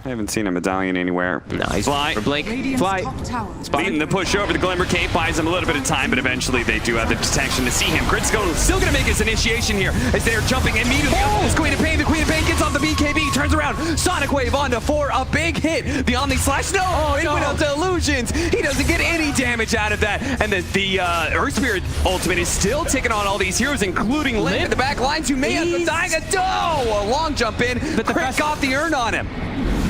I haven't seen a medallion anywhere. Nice. Fly. Blink. Fly. Leading the push over. The Glimmer Cape buys him a little bit of time, but eventually they do have the detection to see him. Critsko still going to make his initiation here as they're jumping immediately. Oh, Queen of Pain. The Queen of Pain gets off the BKB, turns around. Sonic Wave onto 4. A big hit. The Omni Slash. No, it went out to Illusions. He doesn't get any damage out of that. And the Earth Spirit ultimate is still ticking on all these heroes, including Limp in the back lines, who may have been dying. A long jump in. But the Crit got the urn on him.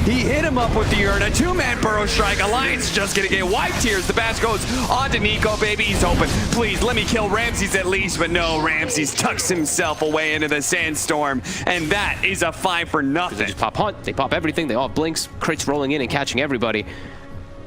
He hit him up with the urn, a 2-man burrow strike. Alliance just gonna get wiped here as the bash goes on to Nico, baby. He's hoping, please let me kill Ramzes at least, but no, Ramzes tucks himself away into the sandstorm, and that is a 5 for nothing. They just pop hunt, they pop everything, they all blinks, crits rolling in and catching everybody.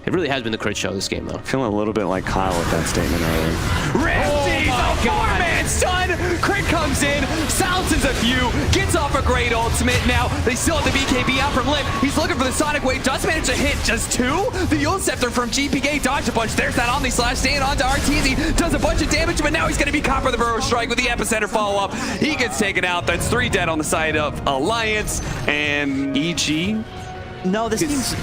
It really has been the crit show this game, though. Feeling a little bit like Kyle with that statement earlier. Ramzes, a 4-man stun! Crit comes in, silences a few, gets off a great ultimate. Now, they still have the BKB out from Limp. He's looking for the Sonic Wave, does manage to hit just 2. The Yule Scepter from GPK dodged a bunch. There's that Omni Slash staying on to Arteezy. Does a bunch of damage, but now he's going to be caught for the Burrow Strike with the Epicenter follow-up. He gets taken out. That's 3 dead on the side of Alliance. And EG? No, this seems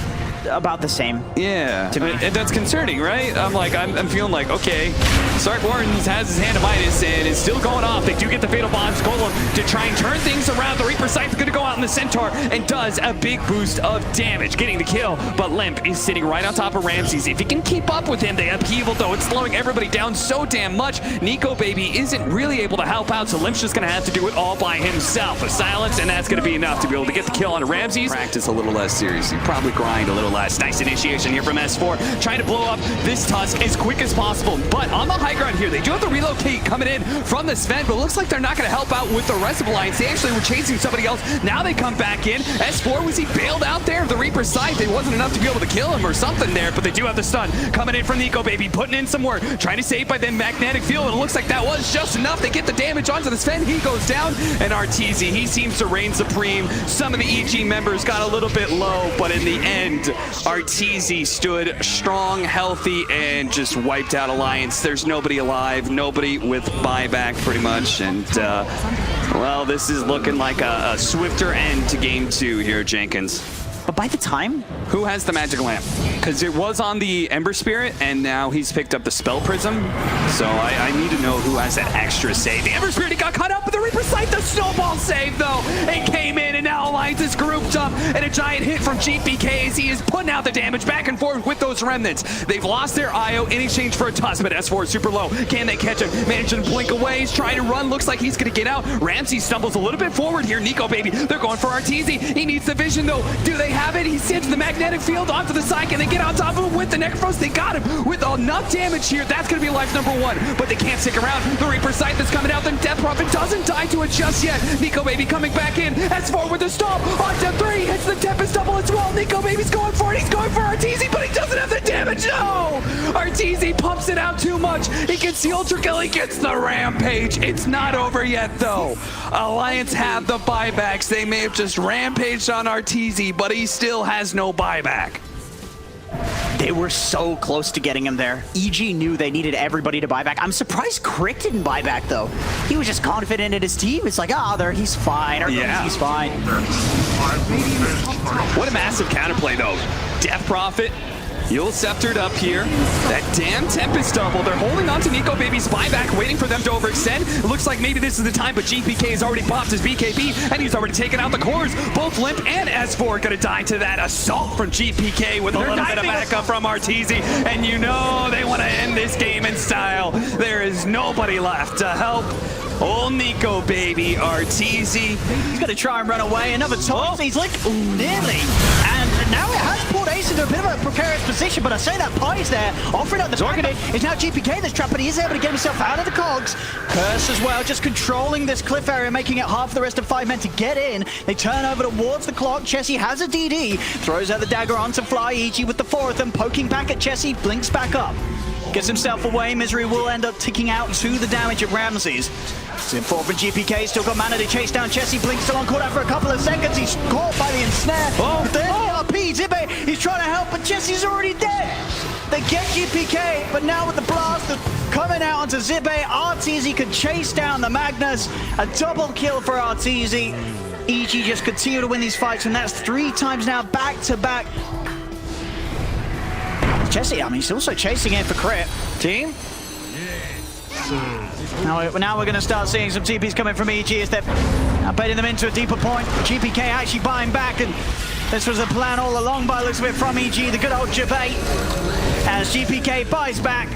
about the same. Yeah, and that's concerning, right? I'm feeling like, okay, Stark Warrens has his hand of Midas and is still going off. They do get the Fatal Bombs Golem to try and turn things around. The Reaper Scythe is going to go out in the Centaur and does a big boost of damage, getting the kill. But Limp is sitting right on top of Ramzes. If he can keep up with him, the upheaval, though, it's slowing everybody down so damn much. Nico, baby, isn't really able to help out, so Limp's just going to have to do it all by himself. A silence, and that's going to be enough to be able to get the kill on Ramzes. Practice a little less seriously. Probably grind a little less. Nice initiation here from S4, trying to blow up this Tusk as quick as possible. But on the high ground here, they do have to relocate coming in from the Sven, but it looks like they're not going to help out with the rest of Alliance. They actually were chasing somebody else. Now they come back in. S4, was he bailed out there? The Reaper's Scythe, it wasn't enough to be able to kill him or something there, but they do have the stun coming in from Nico, baby, putting in some work, trying to save by them magnetic field, and it looks like that was just enough. They get the damage onto the Sven. He goes down, and Arteezy, he seems to reign supreme. Some of the EG members got a little bit low, but in the end, Arteezy stood strong, healthy, and just wiped out Alliance. There's nobody alive, nobody with buyback pretty much, and well, this is looking like a swifter end to game 2 here, Jenkins. But by the time... Who has the magic lamp? Because it was on the Ember Spirit, and now he's picked up the Spell Prism. So I need to know who has that extra save. The Ember Spirit, he got caught up with the Reaper Sight. The snowball save, though. It came in, and now Alliance is grouped up. And a giant hit from GPK as he is putting out the damage back and forth with those remnants. They've lost their IO in exchange for a Tusk, but S4 is super low. Can they catch him? Managing to blink away. He's trying to run. Looks like he's going to get out. Ramsey stumbles a little bit forward here. Nico, baby, they're going for Arteezy. He needs the vision, though. Do they have it? He sends the magnetic field onto the side. Can they get on top of him with the Necrophos? They got him with enough damage here. That's going to be life number 1, but they can't stick around. The Reaper Scythe is coming out. The Death Prophet doesn't die to it just yet. Nico, baby, coming back in. S4 with the stomp. Onto 3. Hits the Tempest double as well. Nico, baby's going for it. He's going for Arteezy, but he doesn't have the damage. No! Arteezy pumps it out too much. He gets the Ultra Kill. He gets the Rampage. It's not over yet, though. Alliance have the buybacks. They may have just rampaged on Arteezy, but he still has no buyback. They were so close to getting him there. EG knew they needed everybody to buy back. I'm surprised Crick didn't buy back, though. He was just confident in his team. It's like, he's fine. He's fine. What a massive counterplay, though. Death Prophet, Yule Sceptered up here. That damn Tempest double. They're holding on to Nico Baby's buyback, waiting for them to overextend. It looks like maybe this is the time, but GPK has already popped his BKB, and he's already taken out the cores. Both Limp and S4 are going to die to that assault from GPK with a little bit of backup from Arteezy. And you know they want to end this game in style. There is nobody left to help. Oh, Nico, baby, Arteezy. He's going to try and run away. Another toss. He's like, nearly. And now it has pulled Ace into a bit of a precarious position, but I say that Pie's there, offering up the target. It's now GPK that's trapped, but he is able to get himself out of the cogs. Curse as well, just controlling this cliff area, making it hard for the rest of 5 men to get in. They turn over towards the clock. Chessie has a DD, throws out the dagger onto Fly. EG with the 4 of them, poking back at Chessie, blinks back up. Gets himself away. Misery will end up ticking out to the damage of Ramzes. Sim 4 for GPK, still got mana to chase down Chessie. Blink still on, caught out for a couple of seconds. He's caught by the ensnare. RP, Zippe, he's trying to help, but Chessie's already dead. They get GPK, but now with the blast coming out onto Zippe, Arteezy can chase down the Magnus. A double kill for Arteezy. EG just continue to win these fights, and that's 3 times now back-to-back. Jesse, I mean, he's also chasing in for crit. Team? Now we're going to start seeing some TPs coming from EG as they're baiting them into a deeper point. GPK actually buying back, and this was a plan all along by the looks of it from EG, the good old debate. As GPK buys back,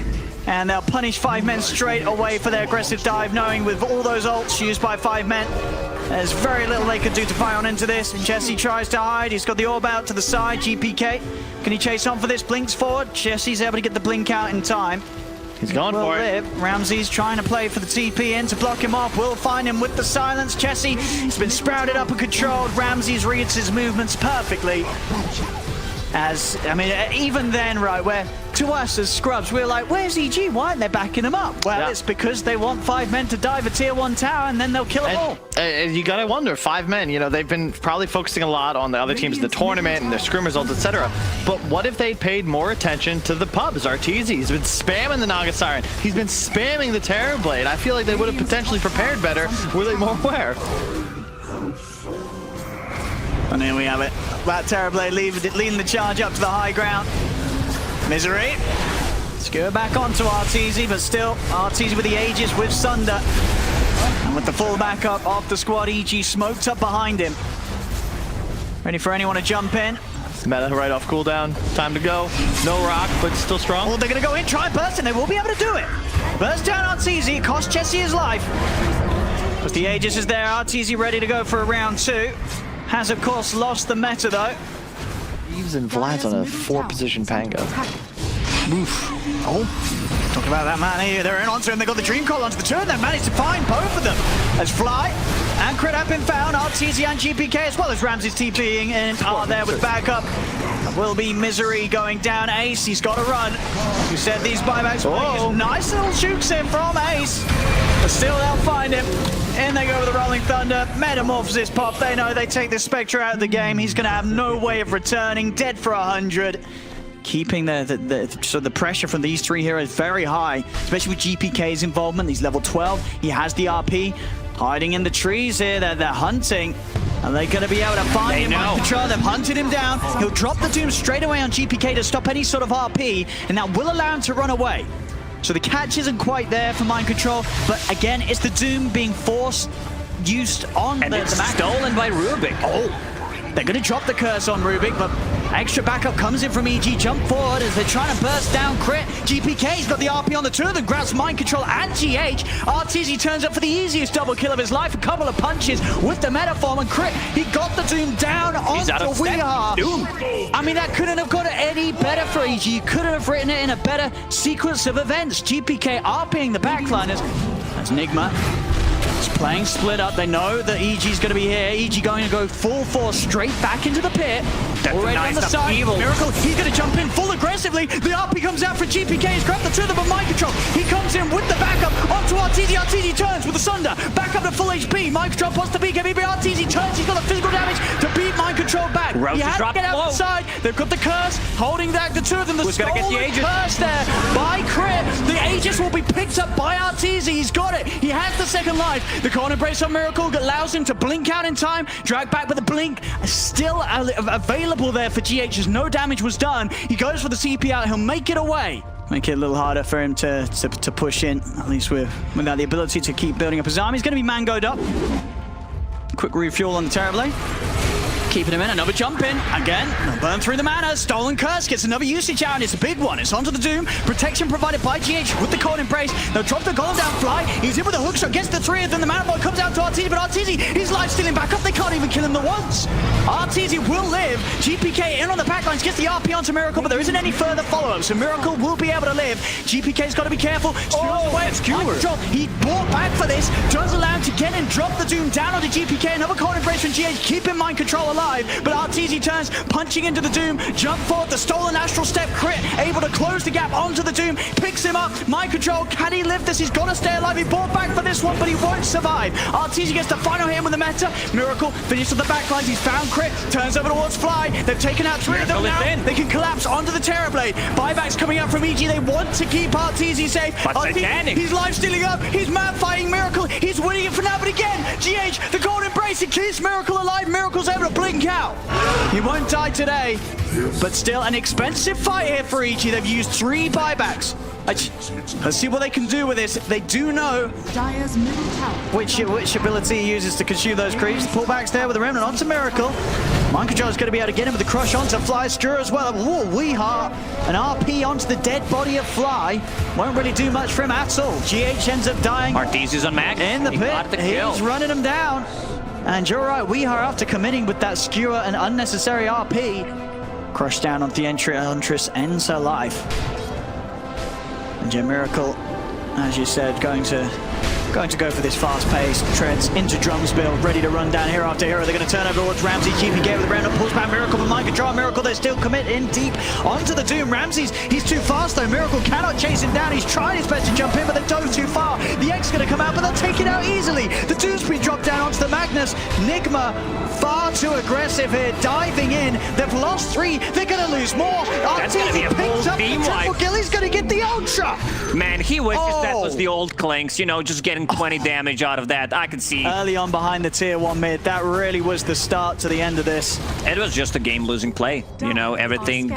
and they'll punish 5 men straight away for their aggressive dive, knowing with all those ults used by 5 men, there's very little they can do to fight on into this. Jesse tries to hide, he's got the orb out to the side. GPK, can he chase on for this? Blinks forward, Jesse's able to get the blink out in time. He's going for it. Ramzes trying to play for the TP in to block him off. Will find him with the silence. Jesse has been sprouted up and controlled. Ramzes reads his movements perfectly. As, I mean, even then, right, where to us as scrubs, we're like, where's EG? Why aren't they backing him up? Well, it's because they want 5 men to dive a tier 1 tower and then they'll kill them all. You gotta wonder, 5 men, you know, they've been probably focusing a lot on the other teams in the tournament and their scrim results, etc. But what if they paid more attention to the pubs? Arteezy, he's been spamming the Naga Siren. He's been spamming the Terrorblade. I feel like they would have potentially prepared better were they more aware. And here we have it. That Terrorblade leading the charge up to the high ground. Misery. Skewer back onto Arteezy, but still, Arteezy with the Aegis with Sunder. And with the full backup off the squad, EG smoked up behind him. Ready for anyone to jump in. Meta right off cooldown. Time to go. No rock, but still strong. Well, they're going to go in, try and burst, and they will be able to do it. Burst down Arteezy, cost Jesse his life. But the Aegis is there, Arteezy ready to go for a round 2. Has, of course, lost the meta, though. Eves and Vlad's on a 4-position Pango. Oof. Oh, talk about that man here. They're in onto him. They got the Dream Call onto the turn. They managed to find both of them. As Fly and Crit have been found. Arteezy and GPK, as well as Ramzes TPing in, are there with backup. Will be Misery going down. Ace, he's got to run. You said these buybacks were nice little shoots in from Ace. But still, they'll find him. In they go with the Rolling Thunder. Metamorphosis pop. They know they take the Spectre out of the game. He's going to have no way of returning. Dead for 100. Keeping the pressure from these 3 heroes very high, especially with GPK's involvement. He's level 12. He has the RP. Hiding in the trees here. They're hunting. Are they going to be able to find him? Mind control. They've hunted him down. He'll drop the Doom straight away on GPK to stop any sort of RP, and that will allow him to run away. So the catch isn't quite there for mind control, but again, it's the Doom being used on the Mac. Stolen by Rubik. Oh, they're going to drop the curse on Rubik, but extra backup comes in from EG. Jump forward as they're trying to burst down Crit. GPK's got the RP on the 2 of them, grabs mind control and GH. Arteezy turns up for the easiest double kill of his life. A couple of punches with the Metaform, and Crit, he got the Doom down onto We Are. I mean, that couldn't have got any better for EG. You couldn't have written it in a better sequence of events. GPK RPing the backliners. That's Nigma. It's playing split up. They know that EG's going to be here. EG going to go full force straight back into the pit. Already on the side. Miracle, he's going to jump in full aggressively. The RP comes out for GPK. He's grabbed the 2 of them, but mind control. He comes in with the backup onto Arteezy. Arteezy turns with the Sunder. Back up to full HP. Mind control wants to beat him. Arteezy turns. He's got the physical damage to beat mind control back. He has to get out the side. They've got the curse holding back the 2 of them. The stolen curse there by Crit. The Aegis will be picked up by Arteezy. He's got it. He has the second life. The Corner Brace on Miracle allows him to blink out in time. Drag back with the blink. Still available there for GH as no damage was done. He goes for the CP out. He'll make it away. Make it a little harder for him to push in, at least without the ability to keep building up his army. He's going to be mangoed up. Quick refuel on the Terrorblade. Keeping him in, another jump in. Again, they'll burn through the mana. Stolen Curse gets another usage out, and it's a big one. It's onto the Doom. Protection provided by GH with the Cold Embrace. They'll drop the Golem down Fly. He's in with a hookshot, gets the 3 of them. The Mana Boy comes out to Arteezy, but Arteezy, his life stealing back up. They can't even kill him the once. Arteezy will live. GPK in on the backlines, gets the RP onto Miracle, but there isn't any further follow-up, so Miracle will be able to live. GPK's got to be careful. He bought back for this. Does allow him to get in, drop the Doom down onto GPK. Another Cold Embrace from GH, keeping mind control alive, but Arteezy turns, punching into the Doom, jump forward, the stolen Astral Step, Crit, able to close the gap onto the Doom, picks him up, mind control, can he live this? He's got to stay alive, he bought back for this one, but he won't survive. Arteezy gets the final hit with the meta, Miracle finishes the backlines, he's found Crit, turns over towards Fly, they've taken out 3 of them now, they can collapse onto the Terrorblade, buybacks coming out from EG, they want to keep Arteezy safe, he's life stealing up, he's mad fighting Miracle, he's winning it for now, but again, GH, the Golden Embrace, Arteezy keeps Miracle alive. Miracle's able to blink out. He won't die today, but still an expensive fight here for EG. They've used 3 buybacks. Let's see what they can do with this. They do know which ability he uses to consume those creeps. Pullbacks there with the Remnant onto Miracle. Mind Control is going to be able to get him with the crush onto Fly. Skura as well. Ooh, Weeheart, an RP onto the dead body of Fly. Won't really do much for him at all. GH ends up dying. Arteezy's on Mac. In the pit. He's running him down. And you're right, Weeheart, after committing with that Skewer and unnecessary RP, crushed down on the entry. Huntress ends her life. And yeah, Miracle, as you said, going to go for this fast-paced treads into drums build, ready to run down hero after hero. They're going to turn over towards Ramzes. GPK with the round up, pulls back Miracle with Mind Control. Miracle, they still commit in deep onto the Doom. Ramzes, he's too fast though. Miracle cannot chase him down. He's tried his best to jump in, but they dove too far. The X's going to come out, but they'll take it out easily. The Doom's been dropped down onto the Magnus. Nigma, far too aggressive here, diving in. They've lost 3. They're going to lose more. Arteezy picks up the triple kill. He's going to get the Ultra. Man, he wishes that was the old Clinks, you know, just getting 20 damage out of that. I could see. Early on behind the tier 1 mid, that really was the start to the end of this. It was just a game-losing play. You know, everything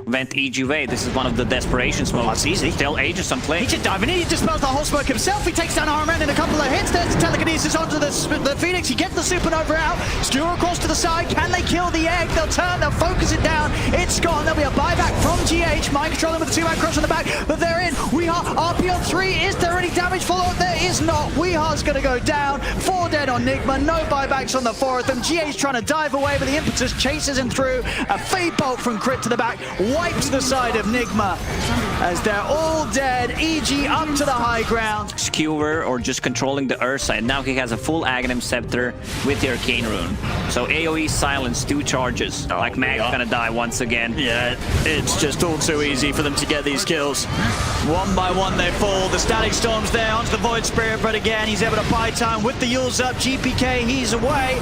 went EG way. This is one of the desperation smokes. Arteezy. Still Aegis on play. He just diving in, he dispels the whole smoke himself. He takes down Armand in a couple of hits. There's the telekinesis onto the Phoenix. He gets the supernova out. Skewer across to the side. Can they kill the egg? They'll turn, they'll focus it down. It's gone. There'll be a buyback from GH. Mind controlling with the 2-man crush on the back, but they're in. Weeheart, RP on 3. Is there any damage followed? There is not. Weeheart's going to go down. 4 dead on Nigma. No buybacks on the 4 of them. GH trying to dive away, but the impetus chases him through. A fade bolt from Crit to the back wipes the side of Nigma as they're all dead. EG up to the high ground. Skewer or just controlling the Earth side. Now he has a full Aghanim Scepter with the Arcane Rune. So AoE silence 2 charges. Like Mag's gonna die once again. Yeah, it's just all too easy for them to get these kills. One by one they fall. The Static Storm's there onto the Void Spirit, but again he's able to buy time with the Yules up. GPK, he's away.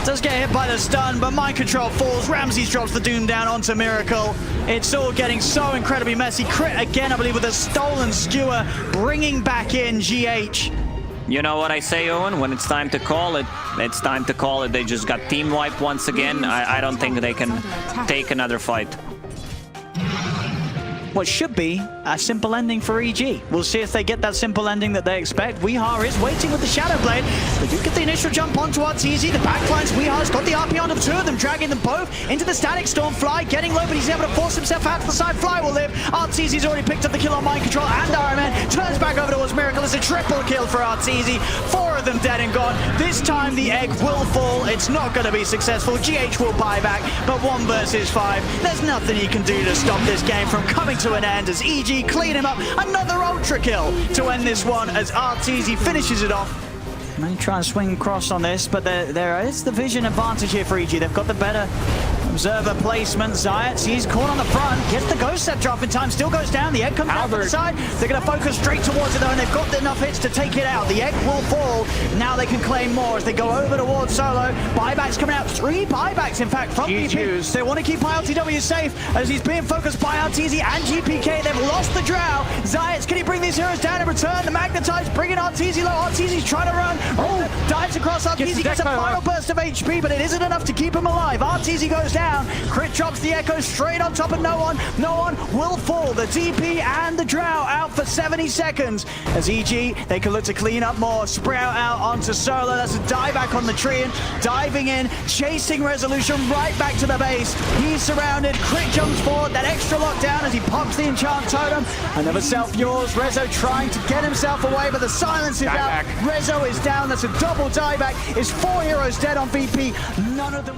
Does get hit by the stun, but Mind Control falls. Ramzes drops the Doom down onto Miracle. It's all getting so incredibly messy. Crit again, I believe, with a stolen Skewer, bringing back in GH. You know what I say, Owen? When it's time to call it, it's time to call it. They just got team wiped once again. I don't think they can take another fight. What should be a simple ending for EG. We'll see if they get that simple ending that they expect. Weeheart is waiting with the Shadow Blade. They do get the initial jump onto Arteezy. The backlines, Weeheart's got the RP onto the 2 of them, dragging them both into the Static Storm. Fly getting low, but he's able to force himself out to the side. Fly will live. Arteezy's already picked up the kill on Mind Control and Iron Man. Turns back over towards Miracle. It's a triple kill for Arteezy. 4 of them dead and gone. This time the egg will fall. It's not going to be successful. GH will buy back, but 1 versus 5. There's nothing he can do to stop this game from coming to an end as EG clean him up. Another ultra kill to end this one as Arteezy finishes it off. May try and swing across on this, but there is the vision advantage here for EG. They've got the better observer placement. Zayat, he's caught on the front, gets the Ghost Scepter off in time, still goes down. The egg comes out to the side. They're going to focus straight towards it though, and they've got enough hits to take it out. The egg will fall. Now they can claim more as they go over towards Solo. Buybacks coming out. 3 buybacks, in fact, from VP. They want to keep ILTW safe as he's being focused by Arteezy and GPK. They've lost the Drow. Zayat, can he bring these heroes down in return? The Magnetize bringing Arteezy low. Arteezy's trying to run. Oh, dives across. Arteezy gets a final burst of HP, but it isn't enough to keep him alive. Arteezy goes down. Crit drops the Echo straight on top of no one. No one will fall. The DP and the Drow out for 70 seconds. As EG, they can look to clean up more. Sprout out onto Solo. That's a dieback on the tree. Diving in, chasing Resolution right back to the base. He's surrounded. Crit jumps forward. That extra lockdown as he pops the Enchant Totem. Another self-yours. Rezo trying to get himself away, but the silence is out. Rezo is down. That's a double dieback. It's 4 heroes dead on VP. None of them...